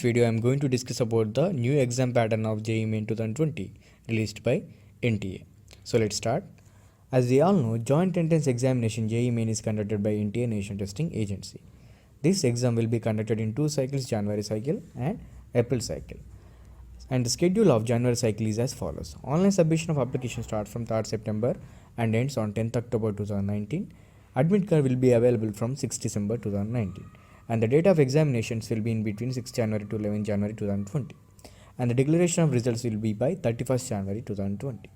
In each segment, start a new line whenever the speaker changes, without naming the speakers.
video, I am going to discuss about the new exam pattern of JEE Mains 2020 released by NTA. So let's start. As we all know, Joint Entrance Examination JEE Mains is conducted by NTA Nation Testing Agency. This exam will be conducted in two cycles, January cycle and April cycle. And the schedule of January cycle is as follows. Online submission of application starts from 3rd September and ends on 10th October 2019. Admit card will be available from 6 December 2019. And the date of examinations will be in between 6 January to 11 January 2020. And the declaration of results will be by 31st January 2020.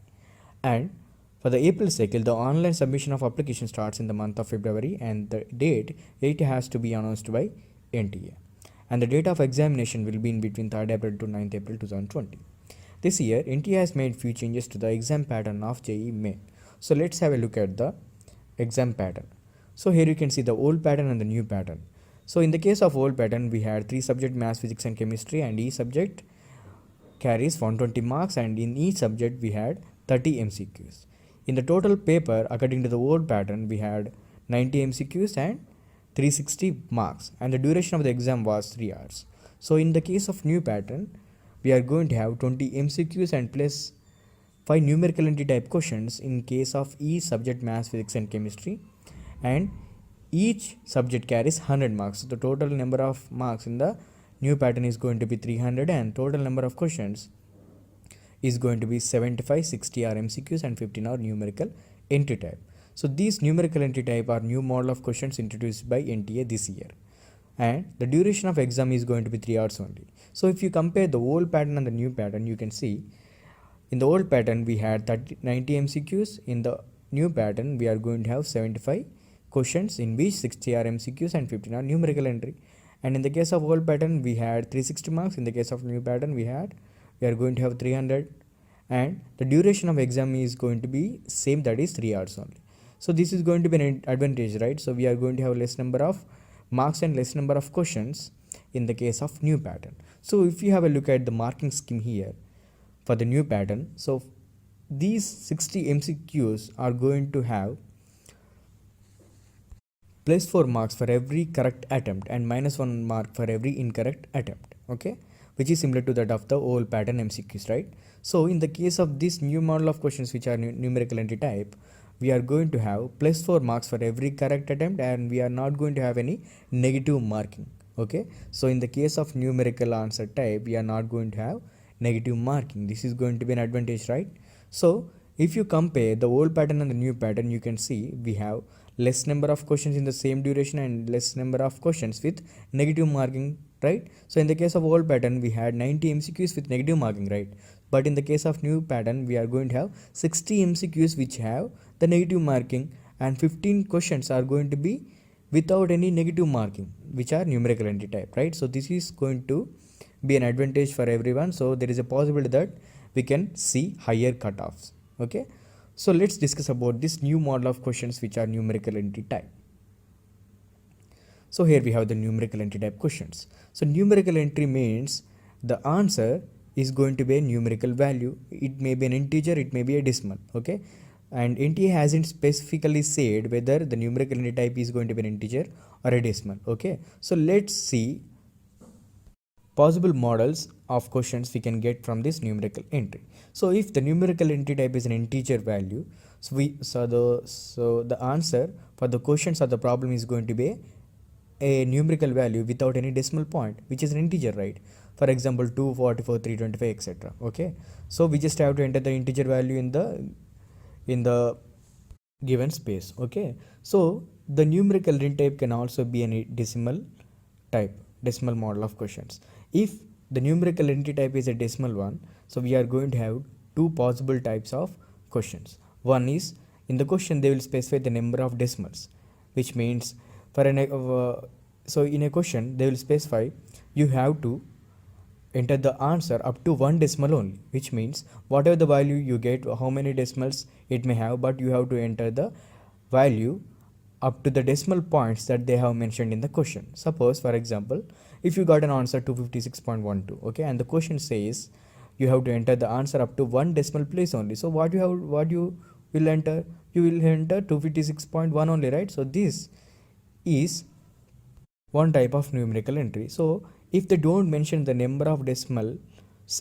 And for the April cycle, the online submission of application starts in the month of February and the date it has to be announced by NTA. And the date of examination will be in between 3rd April to 9th April 2020. This year, NTA has made few changes to the exam pattern of JEE Mains. So let's have a look at the exam pattern. So here you can see the old pattern and the new pattern. So in the case of old pattern, we had 3 subject maths, physics and chemistry, and each subject carries 120 marks, and in each subject we had 30 MCQs. In the total paper, according to the old pattern, we had 90 MCQs and 360 marks, and the duration of the exam was 3 hours. So in the case of new pattern, we are going to have 20 MCQs and plus 5 numerical entry type questions in case of each subject maths, physics and chemistry, and each subject carries 100 marks. So the total number of marks in the new pattern is going to be 300, and total number of questions is going to be 75, 60 are MCQs and 15 are numerical entry type. So these numerical entry type are new model of questions introduced by NTA this year, and the duration of exam is going to be 3 hours only. So if you compare the old pattern and the new pattern, you can see in the old pattern we had 90 MCQs. In the new pattern we are going to have 75 questions in which 60 are MCQs and 15 are numerical entry. And in the case of old pattern we had 360 marks. In the case of new pattern we are going to have 300, and the duration of exam is going to be same, that is 3 hours only. So this is going to be an advantage, right? So we are going to have less number of marks and less number of questions in the case of new pattern. So if you have a look at the marking scheme here for the new pattern, so these 60 MCQs are going to have plus 4 marks for every correct attempt and minus 1 mark for every incorrect attempt, okay, which is similar to that of the old pattern MCQs, right? So in the case of this new model of questions which are numerical entry type, we are going to have plus 4 marks for every correct attempt, and we are not going to have any negative marking, okay? So in the case of numerical answer type, we are not going to have negative marking. This is going to be an advantage, right? So if you compare the old pattern and the new pattern, you can see we have less number of questions in the same duration and less number of questions with negative marking, right? So in the case of old pattern we had 90 MCQs with negative marking, right? But in the case of new pattern we are going to have 60 MCQs which have the negative marking, and 15 questions are going to be without any negative marking, which are numerical entry type, right? So this is going to be an advantage for everyone. So there is a possibility that we can see higher cutoffs, okay? So let's discuss about this new model of questions which are numerical entry type. So here we have the numerical entry type questions. So numerical entry means the answer is going to be a numerical value. It may be an integer, it may be a decimal, okay? And NTA hasn't specifically said whether the numerical entry type is going to be an integer or a decimal, okay? So let's see possible models of questions we can get from this numerical entry. So if the numerical entry type is an integer value, so the answer for the questions or the problem is going to be a numerical value without any decimal point, which is an integer, right? For example, 2, 44, 325, etc. Okay, so we just have to enter the integer value in the given space, okay? So the numerical entry type can also be a decimal model of questions. If the numerical entry type is a decimal one, so we are going to have two possible types of questions. One is, in the question they will specify the number of decimals, which means for so in a question they will specify you have to enter the answer up to 1 decimal only, which means whatever the value you get, how many decimals it may have, but you have to enter the value up to the decimal points that they have mentioned in the question. Suppose, for example, if you got an answer 256.12, okay, and the question says you have to enter the answer up to 1 decimal place only. So what you will enter? You will enter 256.1 only, right? So this is one type of numerical entry. So If they don't mention the number of decimals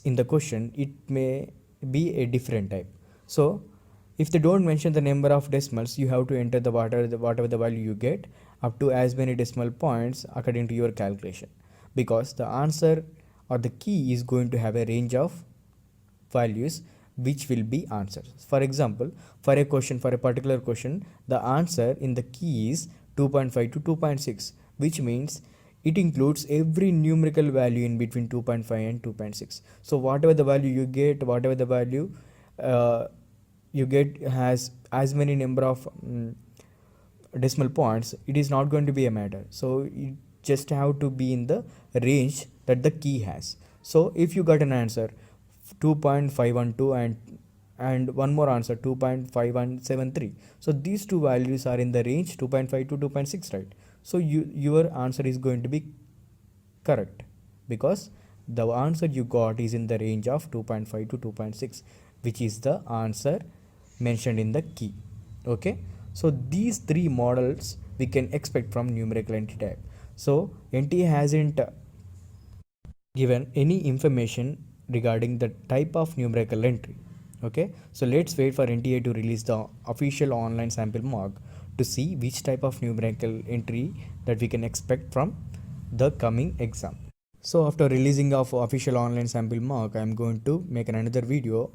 in the question, it may be a different type. So if they don't mention the number of decimals, you have to enter the whatever the value you get up to as many decimal points according to your calculation, because the answer or the key is going to have a range of values which will be answers. For example, for a particular question, the answer in the key is 2.5 to 2.6, which means it includes every numerical value in between 2.5 and 2.6. So whatever the value you get, whatever the value you get has as many number of decimal points, it is not going to be a matter. So you just have to be in the range that the key has. So if you got an answer 2.512 and one more answer 2.5173, so these two values are in the range 2.5 to 2.6, right? So your answer is going to be correct, because the answer you got is in the range of 2.5 to 2.6, which is the answer mentioned in the key. Okay, so these three models we can expect from numerical entity type. So NTA hasn't given any information regarding the type of numerical entry. Okay, so let's wait for NTA to release the official online sample mark to see which type of numerical entry that we can expect from the coming exam. So after releasing of official online sample mark, I am going to make another video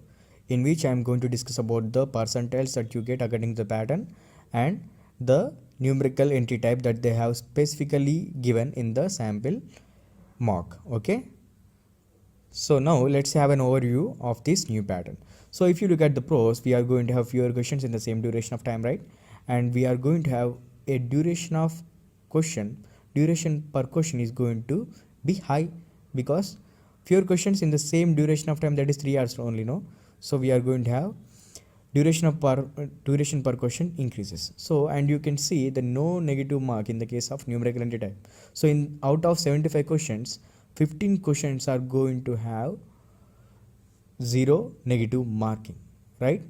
in which I am going to discuss about the percentiles that you get according to the pattern and the numerical entry type that they have specifically given in the sample mark. Okay, so now let's have an overview of this new pattern. So if you look at the pros, we are going to have fewer questions in the same duration of time, right? And we are going to have a duration per question is going to be high, because fewer questions in the same duration of time, that is 3 hours only, no? So we are going to have duration per question increases. So, and you can see the no negative mark in the case of numerical entity type. So in out of 75 questions, 15 questions are going to have 0 negative marking, right?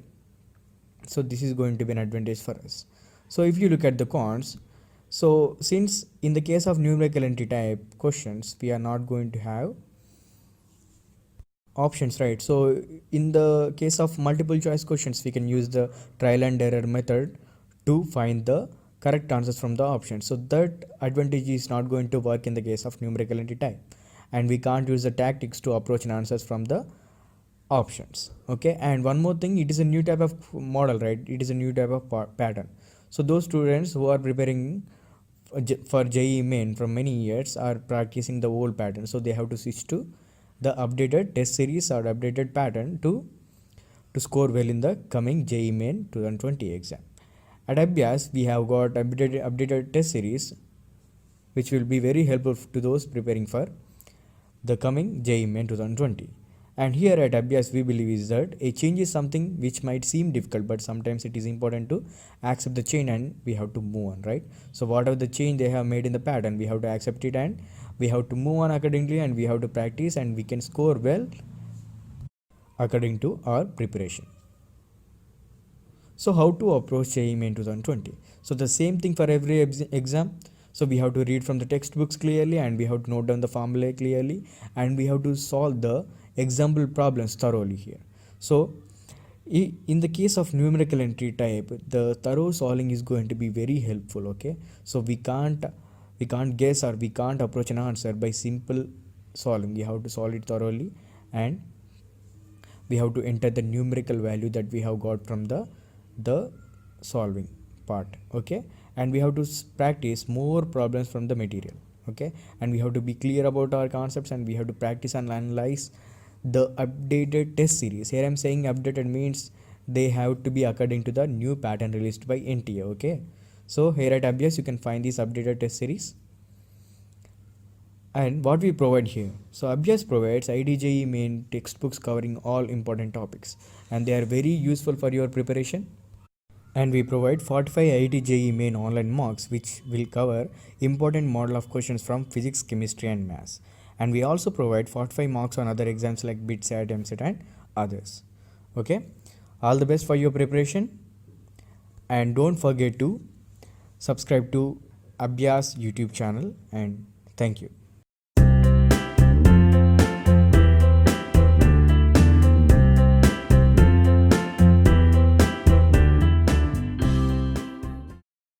So this is going to be an advantage for us. So if you look at the cons, so since in the case of numerical entity type questions, we are not going to have options, right? So in the case of multiple choice questions, we can use the trial and error method to find the correct answers from the options. So that advantage is not going to work in the case of numerical entity type, and we can't use the tactics to approach an answers from the options. Okay, and one more thing, it is a new type of model, right? It is a new type of pattern. So those students who are preparing for JEE Main from many years are practicing the old pattern, so they have to switch to the updated test series or updated pattern to score well in the coming JEE Main 2020 exam. At Abhyaas, we have got updated test series which will be very helpful to those preparing for the coming JEE Main 2020. And here at Abhyaas, we believe is that a change is something which might seem difficult, but sometimes it is important to accept the change and we have to move on, right? So whatever the change they have made in the pattern, we have to accept it and we have to move on accordingly, and we have to practice, and we can score well according to our preparation. So how to approach JEE Main 2020? So the same thing for every exam. So we have to read from the textbooks clearly, and we have to note down the formula clearly, and we have to solve the example problems thoroughly here. So in the case of numerical entry type, the thorough solving is going to be very helpful. Okay, so we can't guess or we can't approach an answer by simple solving. We have to solve it thoroughly, and we have to enter the numerical value that we have got from the solving part. Okay, and we have to practice more problems from the material. Okay, and we have to be clear about our concepts, and we have to practice and analyze the updated test series. Here I'm saying updated means they have to be according to the new pattern released by NTA. Okay, so here at Abhyaas you can find this updated test series and what we provide here. So Abhyaas provides IIT-JEE Main textbooks covering all important topics, and they are very useful for your preparation. And we provide 45 IIT-JEE Main online mocks which will cover important model of questions from physics, chemistry and maths. And we also provide 45 marks on other exams like BITSAT, MSAT and others. Okay, all the best for your preparation, and don't forget to subscribe to Abhyaas YouTube channel, and thank you.